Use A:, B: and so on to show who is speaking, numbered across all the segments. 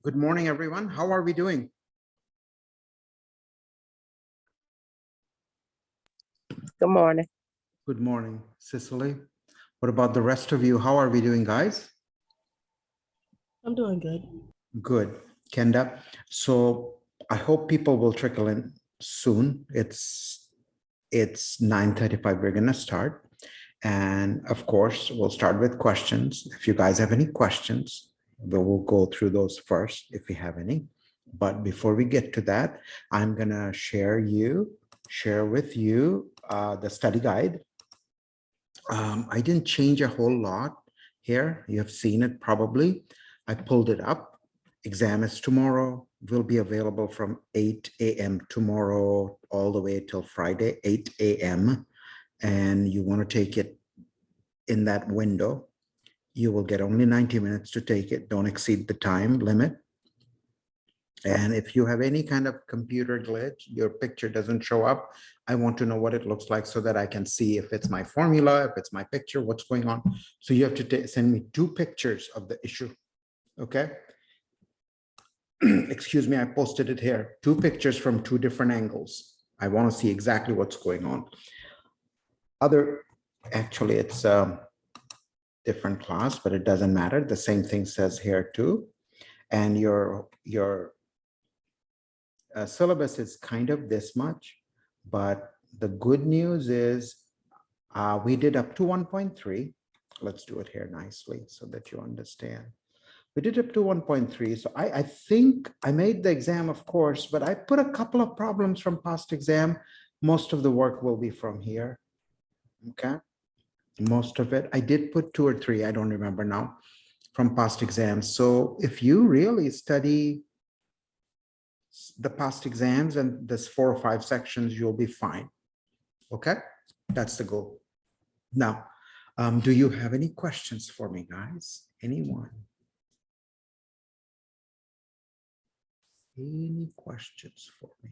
A: Good morning, everyone. How are we doing?
B: Good morning.
A: Good morning, Cicely. What about the rest of you? How are we doing, guys?
C: I'm doing good.
A: Good. Kenda. So I hope people will trickle in soon. It's 9:35. We're gonna start. And of course, we'll start with questions. If you guys have any questions, we'll go through those first if we have any. But before we get to that, I'm gonna share with you the study guide. I didn't change a whole lot here. You have seen it probably. I pulled it up. Exam is tomorrow. Will be available from 8 a.m. tomorrow all the way till Friday, 8 a.m. And you want to take it in that window. You will get only 90 minutes to take it. Don't exceed the time limit. And if you have any kind of computer glitch, your picture doesn't show up, I want to know what it looks like so that I can see if it's my formula, if it's my picture, what's going on. So you have to send me 2 pictures of the issue. Okay. Excuse me, I posted it here. 2 pictures from 2 different angles. I want to see exactly what's going on. Actually, it's a different class, but it doesn't matter. The same thing says here too. And your syllabus is kind of this much, but the good news is we did up to 1.3. Let's do it here nicely so that you understand. We did up to 1.3. So I think I made the exam, of course, but I put a couple of problems from past exam. Most of the work will be from here. Okay. Most of it. I did put 2 or 3. I don't remember now from past exams. So if you really study the past exams and this 4 or 5 sections, you'll be fine. Okay. That's the goal. Now, do you have any questions for me, guys? Anyone? Any questions for me?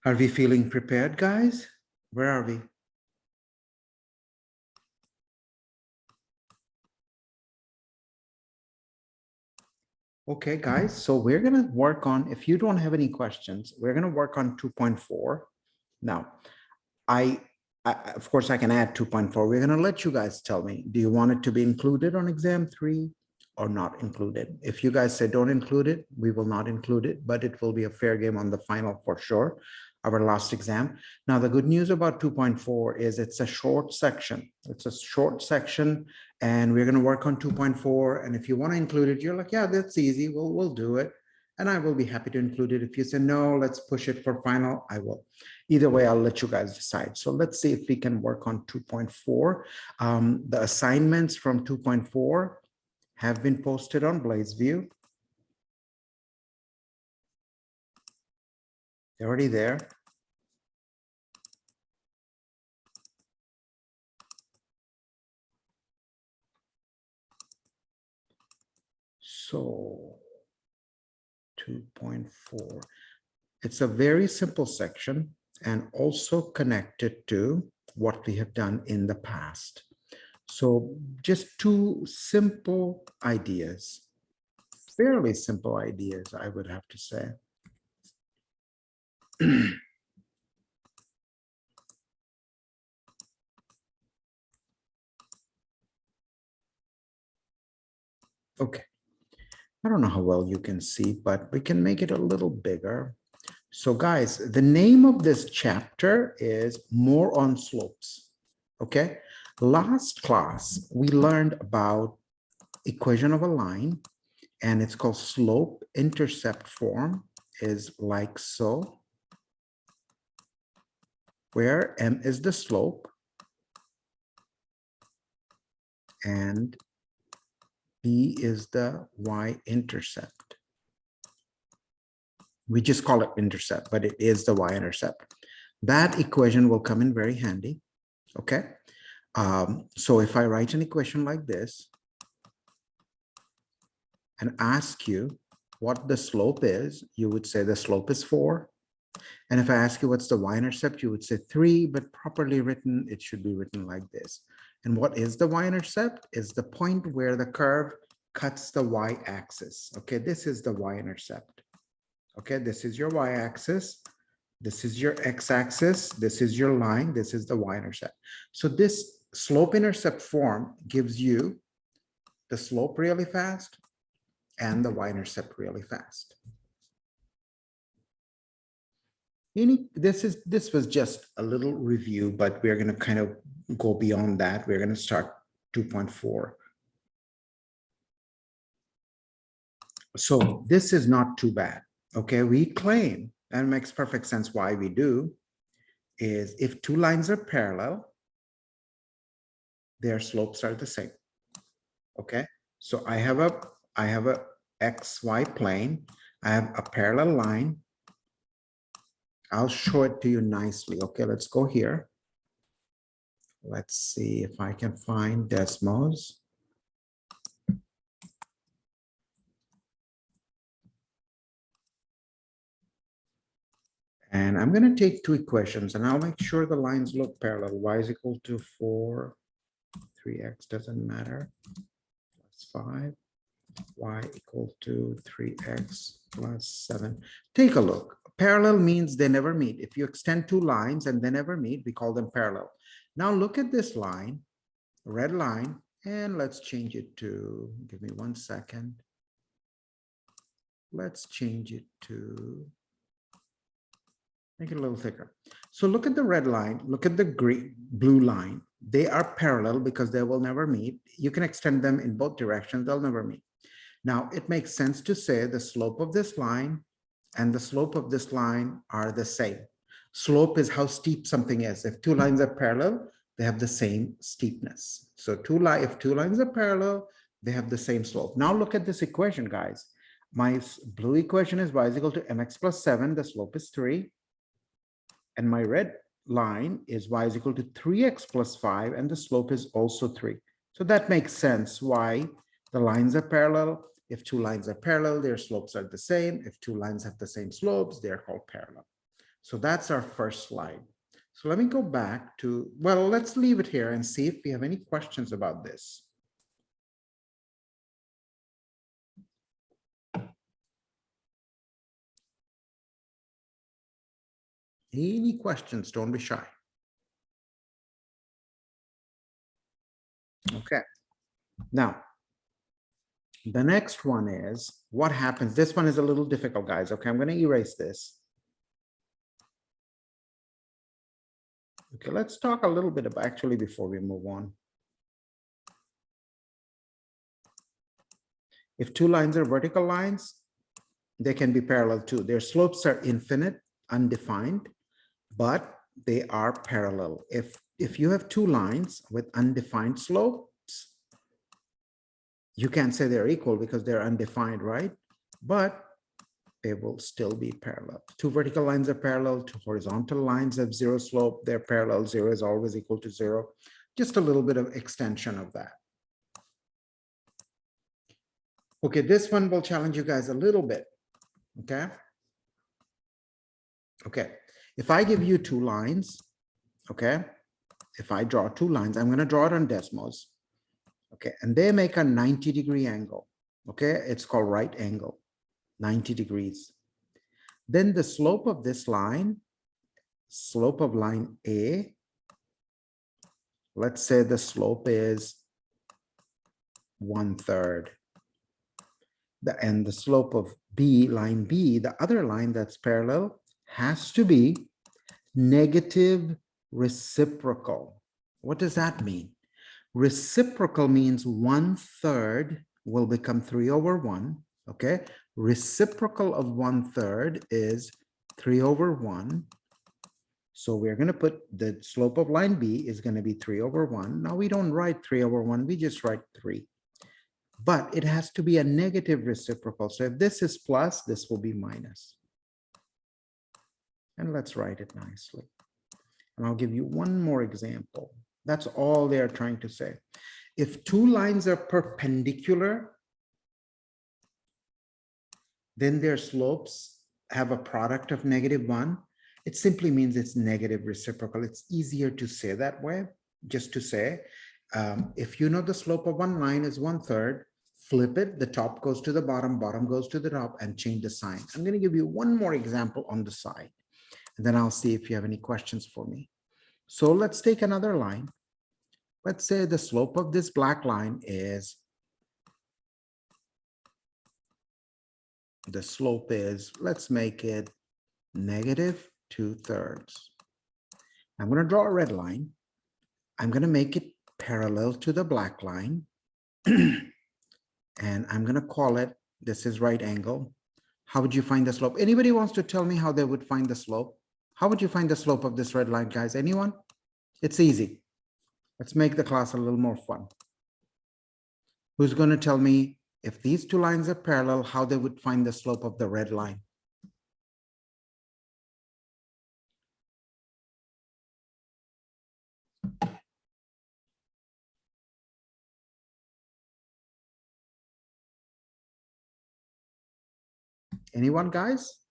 A: Are we feeling prepared, guys? Where are we? Okay, guys, so we're going to work on, if you don't have any questions, we're going to work on 2.4. Now, of course, I can add 2.4. We're going to let you guys tell me, do you want it to be included on exam 3 or not included? If you guys say don't include it, we will not include it, but it will be a fair game on the final for sure, our last exam. Now, the good news about 2.4 is it's a short section. It's a short section, and we're going to work on 2.4. And if you want to include it, you're like, yeah, that's easy. We'll do it. And I will be happy to include it. If you say, no, let's push it for final, I will. Either way, I'll let you guys decide. So let's see if we can work on 2.4. The assignments from 2.4 have been posted on BlazeView. They're already there. So 2.4. It's a very simple section and also connected to what we have done in the past. So just 2 simple ideas, fairly simple ideas, I would have to say. Okay. I don't know how well you can see, but we can make it a little bigger. So guys, the name of this chapter is More on Slopes. Okay. Last class, we learned about equation of a line, and it's called slope intercept form is like so, where m is the slope and B is the y-intercept. We just call it intercept, but it is the y-intercept. That equation will come in very handy, okay? So if I write an equation like this and ask you what the slope is, you would say the slope is 4. And if I ask you what's the y-intercept, you would say 3, but properly written, it should be written like this. And what is the y-intercept? Is the point where the curve cuts the y-axis. Okay, this is the y-intercept. Okay, this is your y-axis. This is your x-axis. This is your line. This is the y-intercept. So this slope-intercept form gives you the slope really fast and the y-intercept really fast. This was just a little review, but we're going to kind of go beyond that. We're going to start 2.4. So this is not too bad. Okay, we claim, and it makes perfect sense why we do, is if two lines are parallel, their slopes are the same. Okay, so I have a XY plane. I have a parallel line. I'll show it to you nicely. Okay, let's go here. Let's see if I can find Desmos. And I'm going to take two equations and I'll make sure the lines look parallel. Y is equal to 4, 3x doesn't matter, plus 5. Y equal to 3x plus 7. Take a look. Parallel means they never meet. If you extend two lines and they never meet, we call them parallel. Now look at this line, red line, and let's change it to, give me 1 second. Let's change it to, make it a little thicker. So look at the red line, look at the blue line. They are parallel because they will never meet. You can extend them in both directions, they'll never meet. Now it makes sense to say the slope of this line and the slope of this line are the same. Slope is how steep something is. If two lines are parallel, they have the same steepness. So if two lines are parallel, they have the same slope. Now look at this equation, guys. My blue equation is y is equal to mx plus 7. The slope is 3. And my red line is y is equal to 3x plus 5. And the slope is also 3. So that makes sense why the lines are parallel. If two lines are parallel, their slopes are the same. If two lines have the same slopes, they're called parallel. So that's our first slide. So let me go back to, well, let's leave it here and see if we have any questions about this. Any questions? Don't be shy. Okay. Now, the next one is what happens. This one is a little difficult, guys. Okay, I'm going to erase this. Okay, let's talk a little bit about actually before we move on. If two lines are vertical lines, they can be parallel too. Their slopes are infinite, undefined, but they are parallel. If you have two lines with undefined slopes, you can't say they're equal because they're undefined, right? But they will still be parallel. Two vertical lines are parallel, two horizontal lines have zero slope, they're parallel, 0 is always equal to 0. Just a little bit of extension of that. Okay, this one will challenge you guys a little bit, okay? Okay, if I give you two lines, okay? If I draw two lines, I'm gonna draw it on Desmos, okay? And they make a 90-degree angle, okay? It's called right angle, 90 degrees. Then the slope of this line, slope of line A, let's say the slope is 1/3. And the slope of B, line B, the other line that's parallel, has to be negative reciprocal. What does that mean? Reciprocal means 1/3 will become 3/1. Okay, reciprocal of 1/3 is 3/1. So we're going to put the slope of line B is going to be 3/1. Now we don't write 3/1, we just write 3. But it has to be a negative reciprocal. So if this is plus, this will be minus. And let's write it nicely. And I'll give you one more example. That's all they're trying to say. If two lines are perpendicular, then their slopes have a product of -1. It simply means it's negative reciprocal. It's easier to say that way, just to say, if you know the slope of one line is 1/3, flip it, the top goes to the bottom, bottom goes to the top, and change the sign. I'm going to give you one more example on the side, and then I'll see if you have any questions for me. So let's take another line. Let's say the slope of this black line is, the slope is, let's make it -2/3. I'm going to draw a red line. I'm going to make it parallel to the black line. And I'm going to call it, this is right angle. How would you find the slope? Anybody wants to tell me how they would find the slope? How would you find the slope of this red line, guys? Anyone? It's easy. Let's make the class a little more fun. Who's going to tell me if these two lines are parallel, how they would find the slope of the red line? Anyone, guys?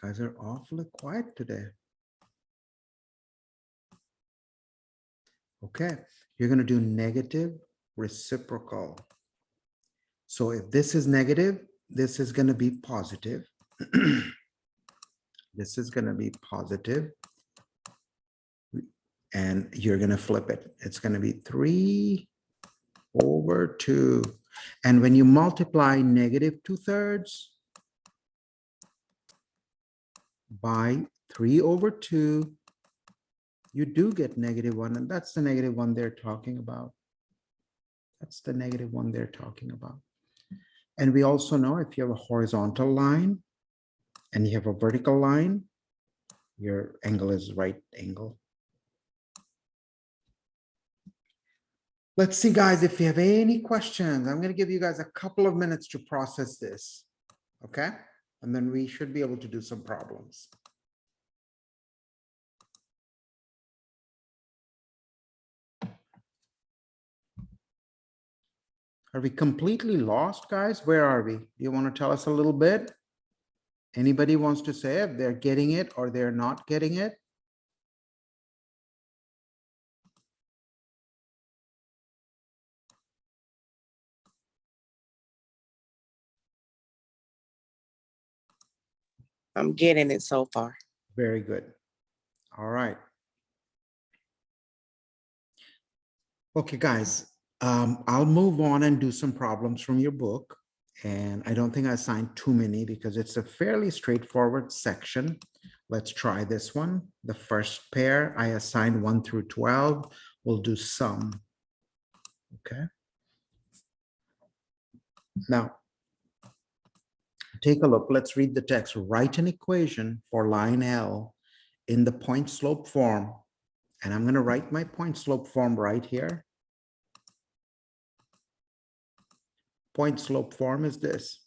A: Guys are awfully quiet today. Okay, you're going to do negative reciprocal. So if this is negative, this is going to be positive. This is going to be positive. And you're going to flip it. It's going to be 3/2. And when you multiply -2/3 by 3/2, you do get -1. And that's the -1 they're talking about. That's the -1 they're talking about. And we also know if you have a horizontal line and you have a vertical line, your angle is right angle. Let's see, guys, if you have any questions. I'm going to give you guys a couple of minutes to process this. Okay? And then we should be able to do some problems. Are we completely lost, guys? Where are we? Do you want to tell us a little bit? Anybody wants to say if they're getting it or they're not getting it?
B: I'm getting it so far.
A: Very good. All right. Okay, guys, I'll move on and do some problems from your book. And I don't think I assigned too many because it's a fairly straightforward section. Let's try this one. The first pair I assigned 1 through 12. We'll do sum. Okay. Now, take a look. Let's read the text. Write an equation for line L in the point slope form. And I'm going to write my point slope form right here. Point slope form is this.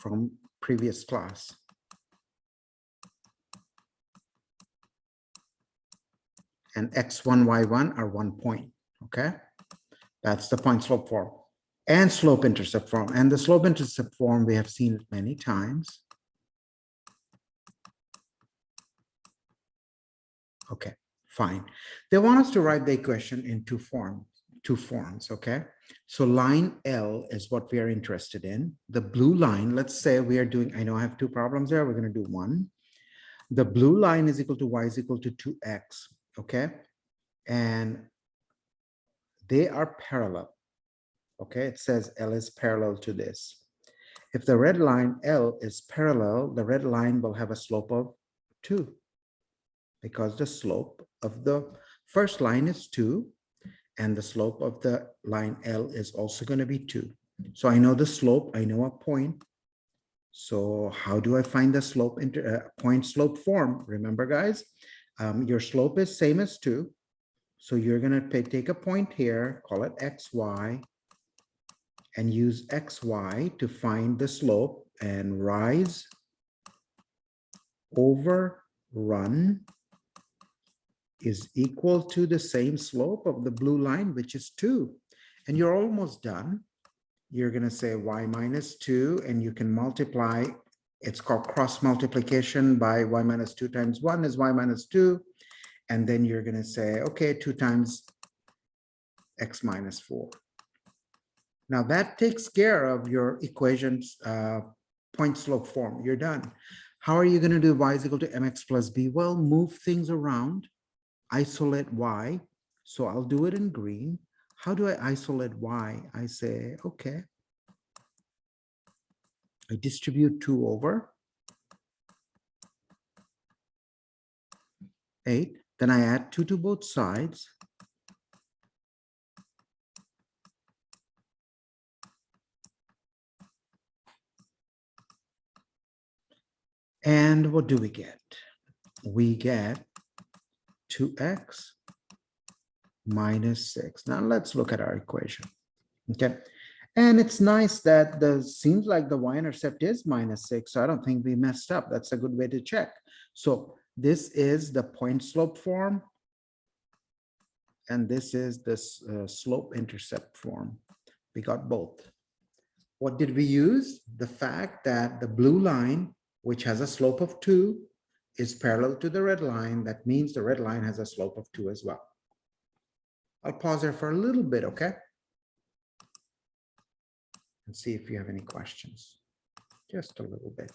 A: From previous class. And x1, y1 are 1 point. Okay. That's the point slope form. And slope intercept form. And the slope intercept form, we have seen it many times. Okay, fine. They want us to write the equation in two forms, okay? So line L is what we are interested in. The blue line, let's say we are doing, I know I have two problems there. We're going to do one. The blue line is equal to y is equal to 2x, okay? And they are parallel. Okay, it says L is parallel to this. If the red line L is parallel, the red line will have a slope of 2 because the slope of the first line is 2 and the slope of the line L is also going to be 2. So I know the slope, I know a point. So how do I find the slope into point slope form? Remember, guys, your slope is same as 2. So you're going to take a point here, call it xy, and use xy to find the slope, and rise over run is equal to the same slope of the blue line, which is 2. And you're almost done. You're going to say y minus 2, and you can multiply. It's called cross multiplication by y minus 2 times 1 is y minus 2. And then you're going to say, okay, 2 times x minus 4. Now that takes care of your equations point slope form. You're done. How are you going to do y is equal to mx plus b? Well, move things around, isolate y. So I'll do it in green. How do I isolate y? I say, okay, I distribute 2 over 8. Then I add 2 to both sides. And what do we get? We get 2x minus 6. Now let's look at our equation. Okay. And it's nice that seems like the y-intercept is minus 6. So I don't think we messed up. That's a good way to check. So this is the point slope form. And this is this slope intercept form. We got both. What did we use? The fact that the blue line, which has a slope of 2, is parallel to the red line. That means the red line has a slope of 2 as well. I'll pause there for a little bit, okay? And see if you have any questions. Just a little bit.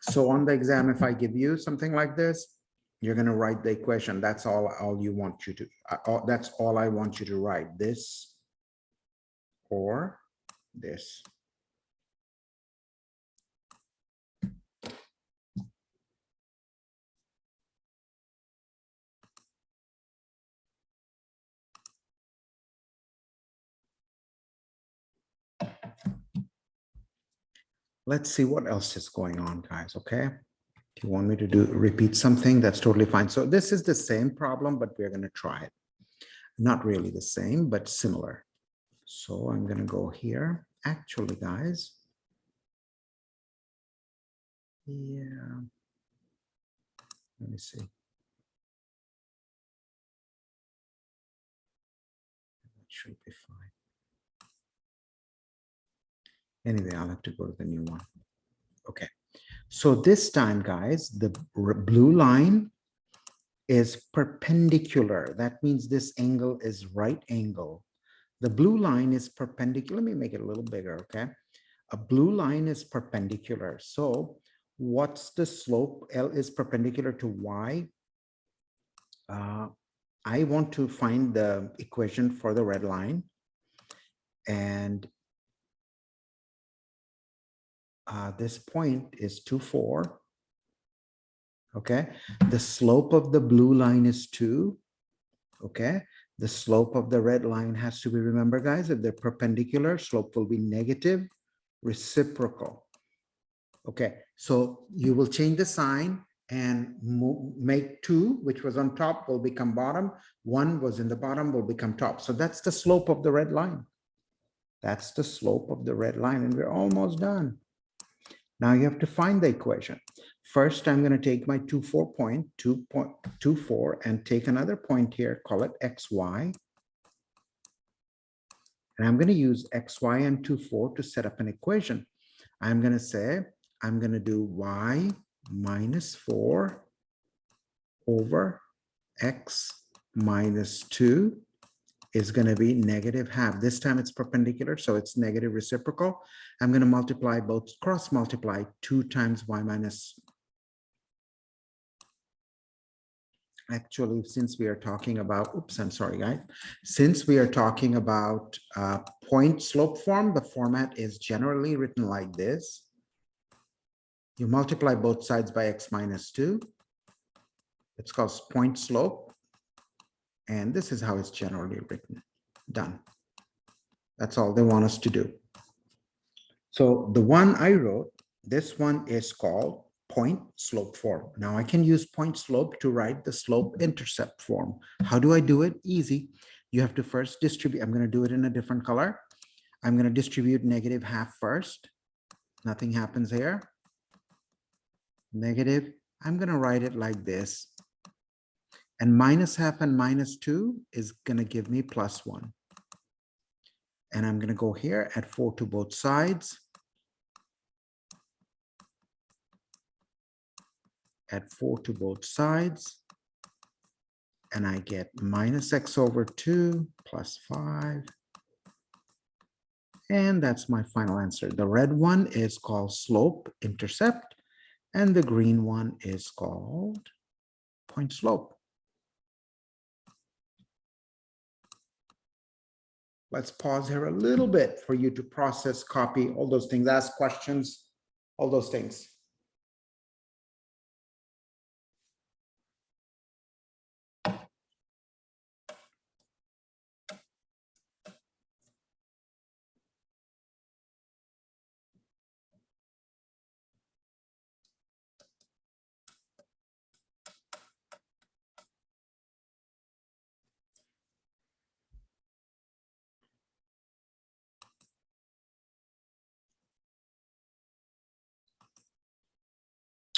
A: So on the exam, if I give you something like this, you're going to write the equation. That's all you want you to, that's all I want you to write, this or this. Let's see what else is going on, guys, okay? If you want me to repeat something, that's totally fine. So this is the same problem, but we're going to try it. Not really the same, but similar. So I'm going to go here. Actually, guys. Yeah. Let me see. That should be fine. Anyway, I'll have to go to the new one. Okay. So this time, guys, the blue line is perpendicular. That means this angle is right angle. The blue line is perpendicular. Let me make it a little bigger, okay? A blue line is perpendicular. So what's the slope? L is perpendicular to y. I want to find the equation for the red line. And this point is 2, 4. Okay. The slope of the blue line is 2. Okay. The slope of the red line has to be, remember, guys, if they're perpendicular, slope will be negative, reciprocal. Okay. So you will change the sign and make 2, which was on top, will become bottom. 1 was in the bottom, will become top. So that's the slope of the red line. That's the slope of the red line, and we're almost done. Now you have to find the equation. First, I'm going to take my 2, 4 point, 2.24, and take another point here, call it xy. And I'm going to use xy and 2, 4 to set up an equation. I'm going to say, I'm going to do y minus 4 over x minus 2 is going to be negative half. This time it's perpendicular, so it's negative reciprocal. I'm going to multiply both, cross multiply 2 times y minus. Actually, since we are talking about, oops, I'm sorry, guys. Since we are talking about point slope form, the format is generally written like this. You multiply both sides by x minus 2. It's called point slope. And this is how it's generally written, done. That's all they want us to do. So the one I wrote, this one is called point slope form. Now I can use point slope to write the slope intercept form. How do I do it? Easy. You have to first distribute. I'm going to do it in a different color. I'm going to distribute -½ first. Nothing happens here. Negative. I'm going to write it like this. And -½ and -2 is going to give me +1. And I'm going to go here, add 4 to both sides. Add 4 to both sides. And I get -x/2 + 5. And that's my final answer. The red one is called slope intercept, and the green one is called point slope. Let's pause here a little bit for you to process, copy, all those things, ask questions, all those things.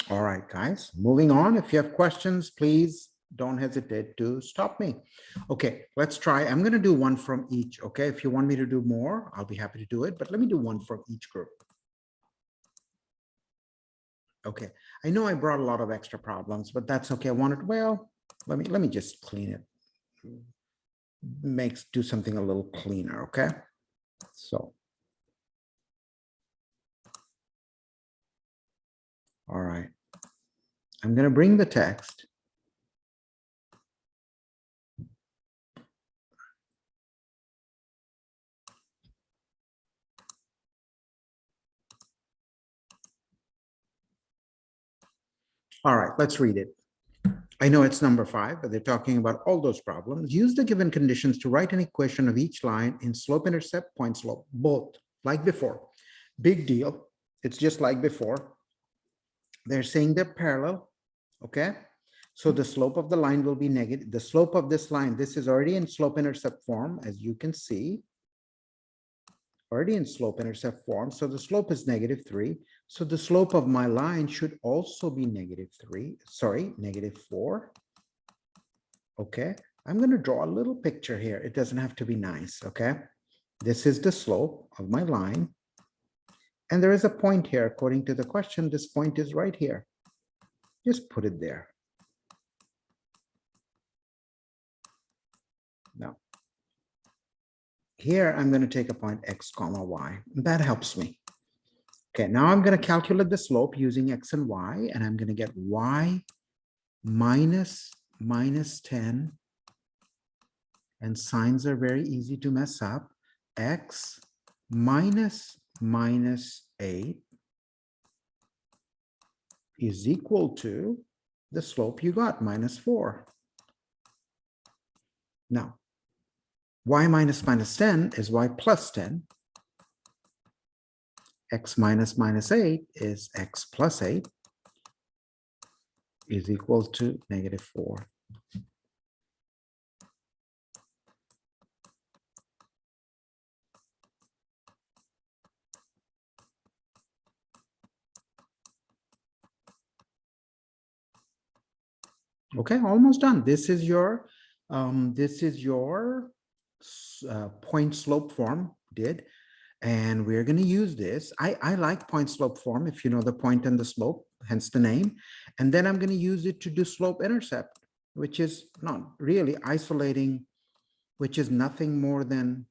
A: All right, guys, moving on. If you have questions, please don't hesitate to stop me. Okay, let's try. I'm going to do one from each. Okay, if you want me to do more, I'll be happy to do it, but let me do one from each group. Okay, I know I brought a lot of extra problems, but that's okay. I wanted, well, let me just clean it. Do something a little cleaner, okay? So. All right. I'm going to bring the text. All right, let's read it. I know it's number 5, but they're talking about all those problems. Use the given conditions to write an equation of each line in slope intercept, point slope, both like before. Big deal. It's just like before. They're saying they're parallel. Okay. So the slope of the line will be negative. The slope of this line, this is already in slope intercept form, as you can see. Already in slope intercept form. So the slope is -3. So the slope of my line should also be -3. Sorry, -4. Okay. I'm going to draw a little picture here. It doesn't have to be nice. Okay. This is the slope of my line. And there is a point here. According to the question, this point is right here. Just put it there. Now, here I'm going to take a point x, y. That helps me. Okay, now I'm going to calculate the slope using x and y, and I'm going to get y minus -10. And signs are very easy to mess up. X minus -8 is equal to the slope you got, -4. Now, y minus -10 is y plus 10. X minus -8 is x plus 8 is equal to -4. Okay, almost done. This is your point slope form did. And we're going to use this. I like point slope form if you know the point and the slope, hence the name. And then I'm going to use it to do slope intercept, which is not really isolating, which is nothing more than,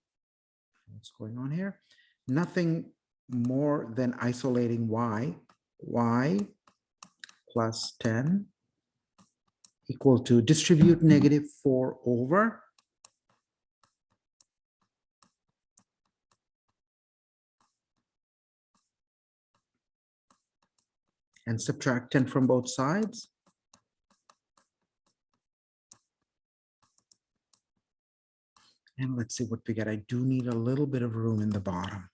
A: what's going on here? Nothing more than isolating y plus 10 equal to distribute -4 over and subtract 10 from both sides. And let's see what we get. I do need a little bit of room in the bottom.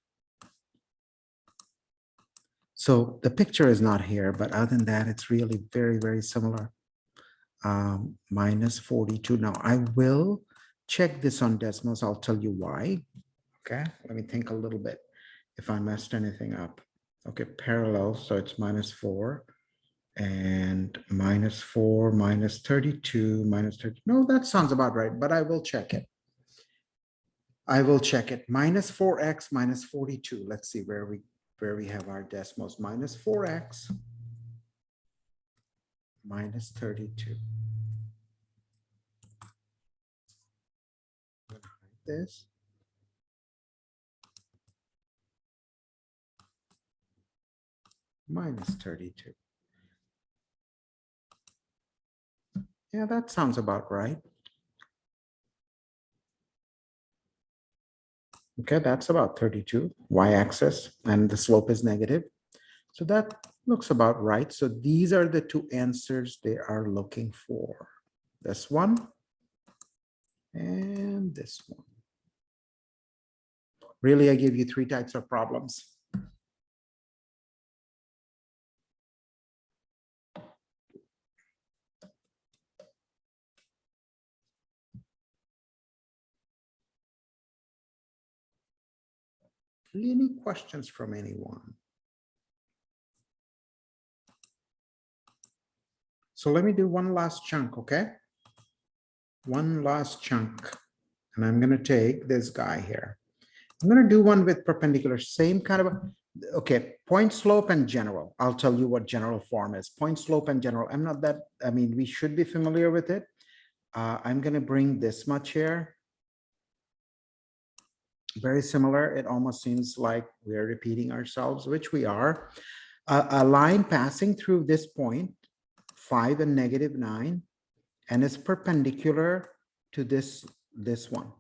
A: So the picture is not here, but other than that, it's really very, very similar. Minus 42. Now I will check this on decimals. I'll tell you why. Okay, let me think a little bit if I messed anything up. Okay, parallel, so it's minus 4 and minus 4 minus 32 minus 30. No, that sounds about right, but I will check it. I will check it. Minus 4x minus 42. Let's see where we have our decimals. Minus 4x minus 32. This. Minus 32. Yeah, that sounds about right. Okay, that's about 32, y-axis, and the slope is negative. So that looks about right. So these are the two answers they are looking for. This one and this one. Really, I give you 3 types of problems. Any questions from anyone? So let me do one last chunk, okay? One last chunk. And I'm going to take this guy here. I'm going to do one with perpendicular, same kind of, okay, point slope and general. I'll tell you what general form is. Point slope and general. I'm not that, I mean, we should be familiar with it. I'm going to bring this much here. Very similar. It almost seems like we're repeating ourselves, which we are. A line passing through this point, 5 and negative 9, and it's perpendicular to this one.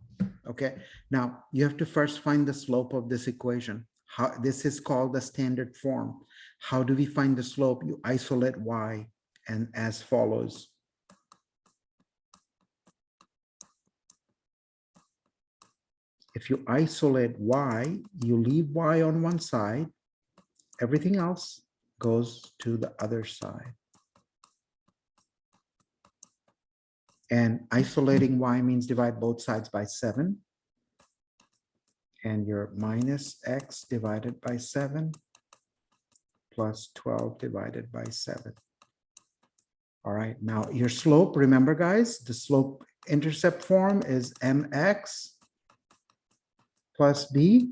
A: Okay, now you have to first find the slope of this equation. How this is called the standard form. How do we find the slope? You isolate y, and as follows. If you isolate y, you leave y on one side, everything else goes to the other side. And isolating y means divide both sides by 7. And your minus x divided by 7 plus 12 divided by 7. All right, now your slope, remember guys, the slope intercept form is mx plus b.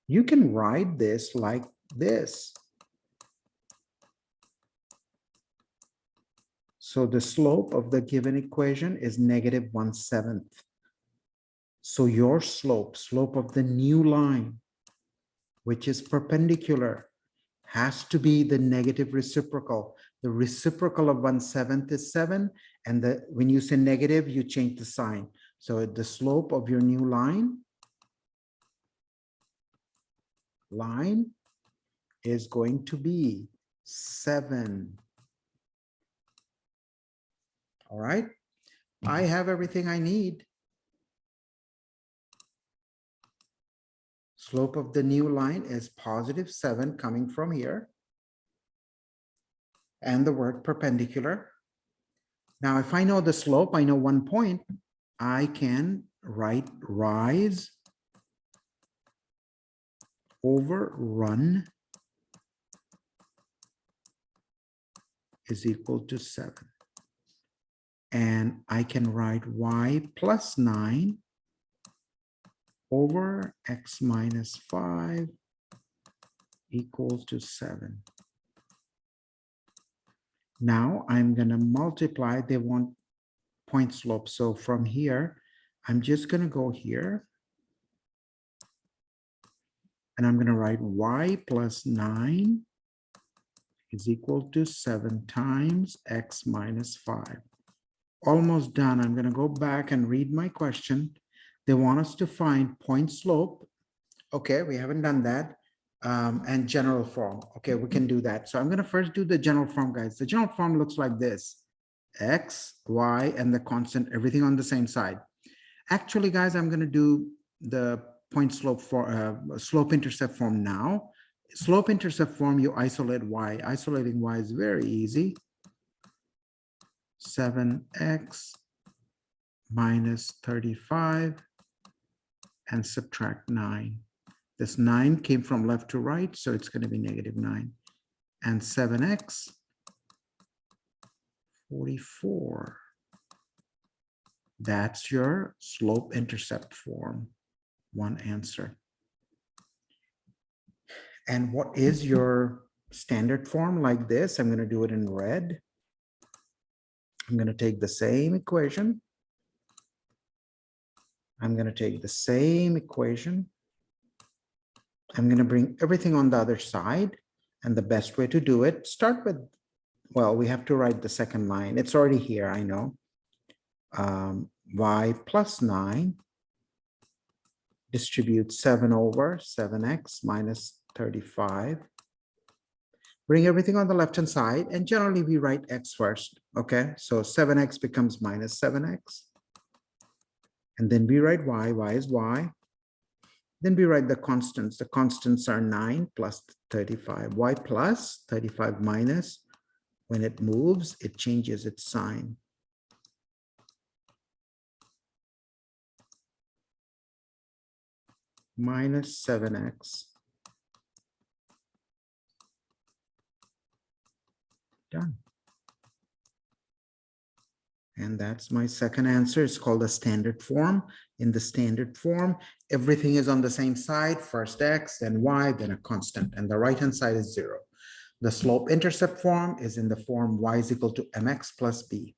A: You can write this like this. So the slope of the given equation is negative 1/7. So your slope of the new line, which is perpendicular, has to be the negative reciprocal. The reciprocal of 1/7 is 7. And when you say negative, you change the sign. So the slope of your new line is going to be 7. All right. I have everything I need. Slope of the new line is positive 7 coming from here. And the word perpendicular. Now, if I know the slope, I know one point, I can write rise over run is equal to 7. And I can write y plus 9 over x minus 5 equals to 7. Now I'm going to multiply. They want point slope. So from here, I'm just going to go here. And I'm going to write y plus 9 is equal to 7 times x minus 5. Almost done. I'm going to go back and read my question. They want us to find point slope. Okay, we haven't done that. And general form. Okay, we can do that. So I'm going to first do the general form, guys. The general form looks like this. X, y, and the constant, everything on the same side. Actually, guys, I'm going to do the point slope for slope intercept form now. Slope intercept form, you isolate y. Isolating y is very easy. 7x minus 35 and subtract 9. This 9 came from left to right, so it's going to be -9. And 7x, 44. That's your slope intercept form. One answer. And what is your standard form like this? I'm going to do it in red. I'm going to take the same equation. I'm going to take the same equation. I'm going to bring everything on the other side. And the best way to do it, start with, well, we have to write the second line. It's already here, I know. Y plus 9 distribute 7 over 7x minus 35. Bring everything on the left-hand side, and generally we write x first, okay? So 7x becomes minus 7x. And then we write y is y. Then we write the constants. The constants are 9 plus 35. Y plus 35 minus, when it moves, it changes its sign. Minus 7x. Done. And that's my second answer. It's called the standard form. In the standard form, everything is on the same side, first x, then y, then a constant, and the right-hand side is 0. The slope intercept form is in the form y is equal to mx plus b.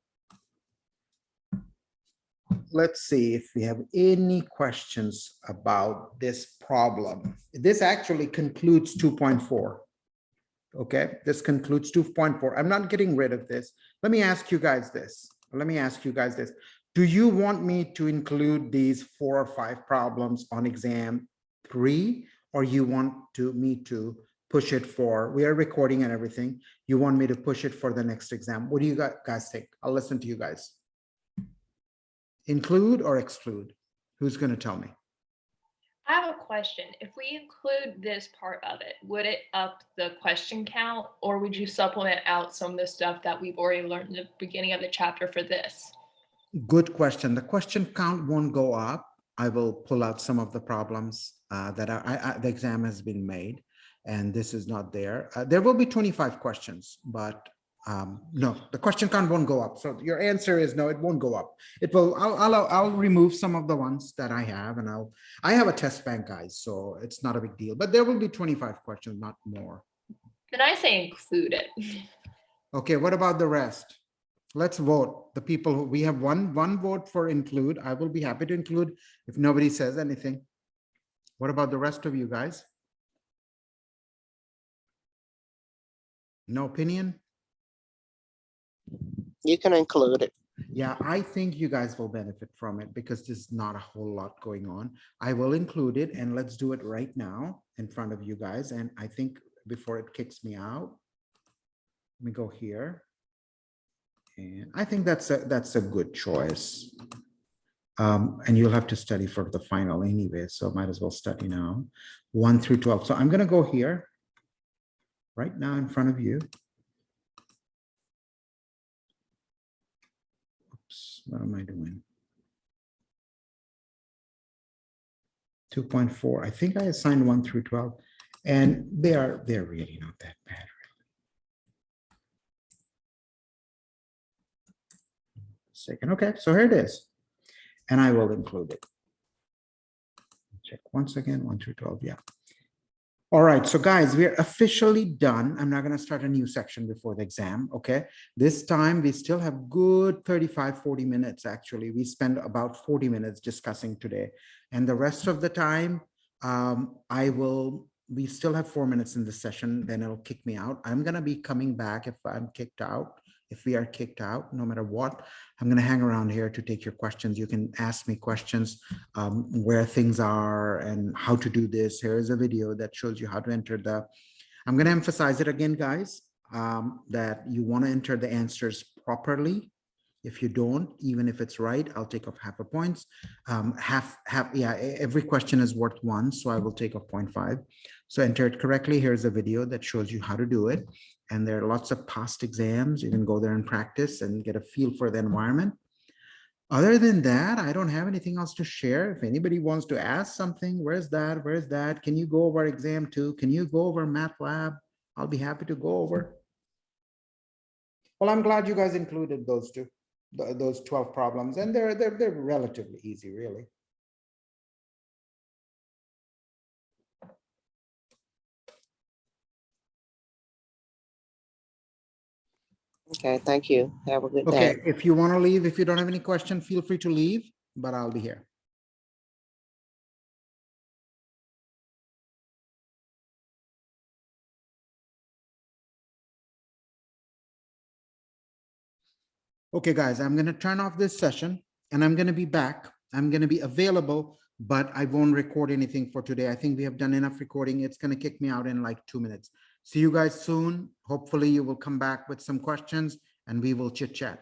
A: Let's see if we have any questions about this problem. This actually concludes 2.4. Okay, this concludes 2.4. I'm not getting rid of this. Let me ask you guys this. Do you want me to include these 4 or 5 problems on exam 3, or you want me to push it for, we are recording and everything. You want me to push it for the next exam? What do you guys think? I'll listen to you guys. Include or exclude? Who's going to tell me?
D: I have a question. If we include this part of it, would it up the question count, or would you supplement out some of the stuff that we've already learned in the beginning of the chapter for this?
A: Good question. The question count won't go up. I will pull out some of the problems that the exam has been made, and this is not there. There will be 25 questions, but no, the question count won't go up. So your answer is no, it won't go up. It will. I'll remove some of the ones that I have, and I have a test bank, guys, so it's not a big deal. But there will be 25 questions, not more.
D: Then I say include it.
A: Okay. What about the rest? Let's vote. The people who we have one vote for include. I will be happy to include if nobody says anything. What about the rest of you guys? No opinion?
B: You can include it.
A: Yeah, I think you guys will benefit from it because there's not a whole lot going on. I will include it, and let's do it right now in front of you guys. And I think before it kicks me out, let me go here. And I think that's a good choice. And you'll have to study for the final anyway, so might as well study now. 1 through 12. So I'm going to go here right now in front of you. Oops, what am I doing? 2.4. I think I assigned 1 through 12, and they're really not that bad. Second. Okay, so here it is, and I will include it. Check once again, 1 through 12. Yeah. All right, so guys, we're officially done. I'm not going to start a new section before the exam. Okay, this time we still have good 35-40 minutes. Actually, we spend about 40 minutes discussing today, and the rest of the time we still have 4 minutes in this session, then it'll kick me out. I'm going to be coming back if I'm kicked out. If we are kicked out, no matter what, I'm going to hang around here to take your questions. You can ask me questions where things are and how to do this. Here is a video that shows you how to enter I'm going to emphasize it again, guys, that you want to enter the answers properly. If you don't, even if it's right, I'll take off half a points. Yeah, every question is worth 1, so I will take off 0.5. So enter it correctly. Here's a video that shows you how to do it. And there are lots of past exams. You can go there and practice and get a feel for the environment. Other than that, I don't have anything else to share. If anybody wants to ask something, where's that? Where's that? Can you go over exam 2? Can you go over MATLAB? I'll be happy to go over. Well, I'm glad you guys included those two, those 12 problems, and they're relatively easy, really.
B: Okay, thank you. Have a good
A: Okay,
B: day.
A: if you want to leave, if you don't have any question, feel free to leave, but I'll be here. Okay, guys, I'm going to turn off this session and I'm going to be back. I'm going to be available, but I won't record anything for today. I think we have done enough recording. It's going to kick me out in like 2 minutes. See you guys soon. Hopefully you will come back with some questions and we will chit chat.